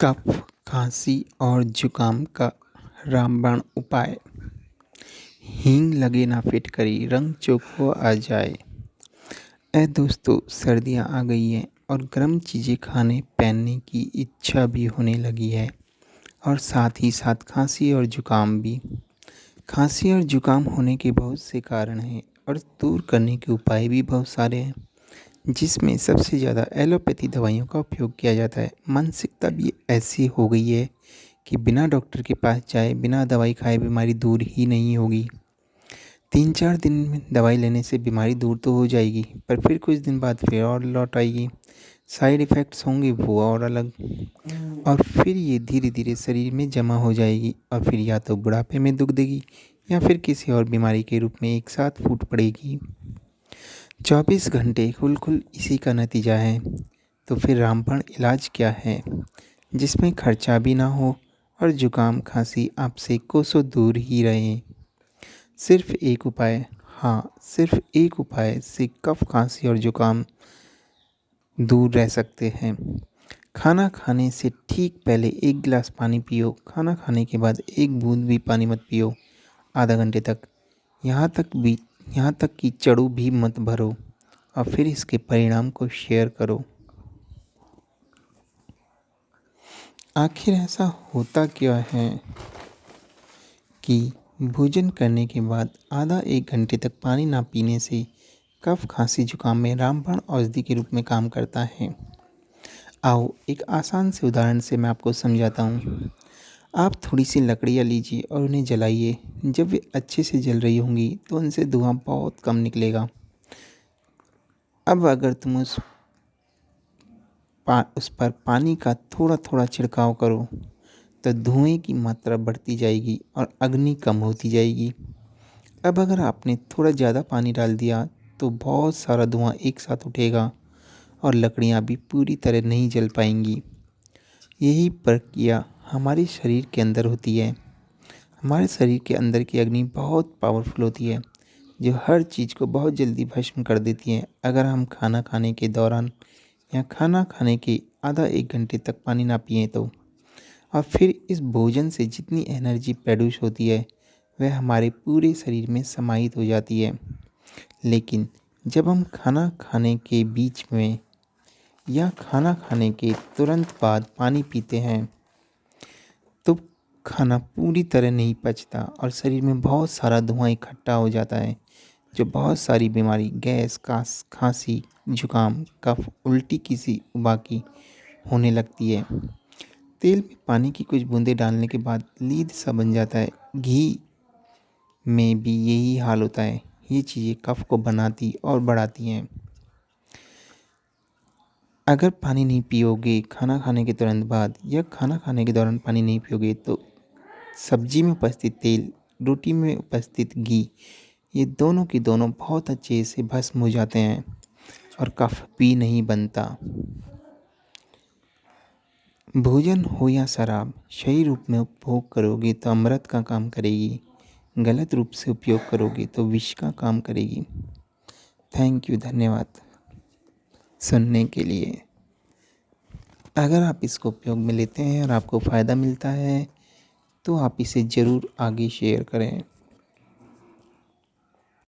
कफ, खांसी और जुकाम का रामबाण उपाय। हींग लगे ना फिटकरी, रंग चोखो आ जाए। दोस्तों, सर्दियां आ गई हैं और गर्म चीज़ें खाने पहनने की इच्छा भी होने लगी है और साथ ही साथ खांसी और जुकाम भी। खांसी और जुकाम होने के बहुत से कारण हैं और दूर करने के उपाय भी बहुत सारे हैं, जिसमें सबसे ज़्यादा एलोपैथी दवाइयों का उपयोग किया जाता है। मानसिकता भी ऐसी हो गई है कि बिना डॉक्टर के पास जाए, बिना दवाई खाए बीमारी दूर ही नहीं होगी। 3-4 दिन में दवाई लेने से बीमारी दूर तो हो जाएगी, पर फिर कुछ दिन बाद फिर और लौट आएगी। साइड इफ़ेक्ट्स होंगे वो और अलग, और फिर ये धीरे धीरे शरीर में जमा हो जाएगी और फिर या तो बुढ़ापे में दुख देगी या फिर किसी और बीमारी के रूप में एक साथ फूट पड़ेगी। 24 घंटे खुल इसी का नतीजा है। तो फिर रामबाण इलाज क्या है जिसमें खर्चा भी ना हो और जुकाम खांसी आपसे कोसों दूर ही रहे? सिर्फ एक उपाय, हाँ सिर्फ एक उपाय से कफ, खांसी और जुकाम दूर रह सकते हैं। खाना खाने से ठीक पहले 1 गिलास पानी पियो। खाना खाने के बाद 1 बूंद भी पानी मत पियो आधा घंटे तक। यहाँ तक कि चड़ू भी मत भरो और फिर इसके परिणाम को शेयर करो। आखिर ऐसा होता क्या है कि भोजन करने के बाद आधा 1 घंटे तक पानी ना पीने से कफ, खांसी, जुकाम में रामबाण औषधि के रूप में काम करता है। आओ एक आसान से उदाहरण से मैं आपको समझाता हूँ। आप थोड़ी सी लकड़ियाँ लीजिए और उन्हें जलाइए। जब वे अच्छे से जल रही होंगी तो उनसे धुआं बहुत कम निकलेगा। अब अगर तुम उस पर पानी का थोड़ा थोड़ा छिड़काव करो तो धुएं की मात्रा बढ़ती जाएगी और अग्नि कम होती जाएगी। अब अगर आपने थोड़ा ज़्यादा पानी डाल दिया तो बहुत सारा धुआं एक साथ उठेगा और लकड़ियाँ भी पूरी तरह नहीं जल पाएंगी। यही प्रक्रिया हमारे शरीर के अंदर होती है। हमारे शरीर के अंदर की अग्नि बहुत पावरफुल होती है, जो हर चीज़ को बहुत जल्दी भस्म कर देती है। अगर हम खाना खाने के दौरान या खाना खाने के आधा 1 घंटे तक पानी ना पिए तो, और फिर इस भोजन से जितनी एनर्जी प्रोड्यूस होती है वह हमारे पूरे शरीर में समाहित हो जाती है। लेकिन जब हम खाना खाने के बीच में या खाना खाने के तुरंत बाद पानी पीते हैं तो खाना पूरी तरह नहीं पचता और शरीर में बहुत सारा धुआं इकट्ठा हो जाता है, जो बहुत सारी बीमारी गैस, खांसी, जुकाम, कफ, उल्टी, किसी बाकी होने लगती है। तेल में पानी की कुछ बूंदें डालने के बाद लीद सा बन जाता है। घी में भी यही हाल होता है। ये चीज़ें कफ को बनाती और बढ़ाती हैं। अगर पानी नहीं पियोगे खाना खाने के तुरंत बाद या खाना खाने के दौरान पानी नहीं पियोगे तो सब्जी में उपस्थित तेल, रोटी में उपस्थित घी, ये दोनों की दोनों बहुत अच्छे से भस्म हो जाते हैं और कफ भी नहीं बनता। भोजन हो या शराब, सही रूप में उपभोग करोगे तो अमृत का काम करेगी। गलत रूप से उपयोग करोगे तो विष का काम करेगी। थैंक यू, धन्यवाद सुनने के लिए। अगर आप इसको उपयोग में लेते हैं और आपको फ़ायदा मिलता है तो आप इसे ज़रूर आगे शेयर करें।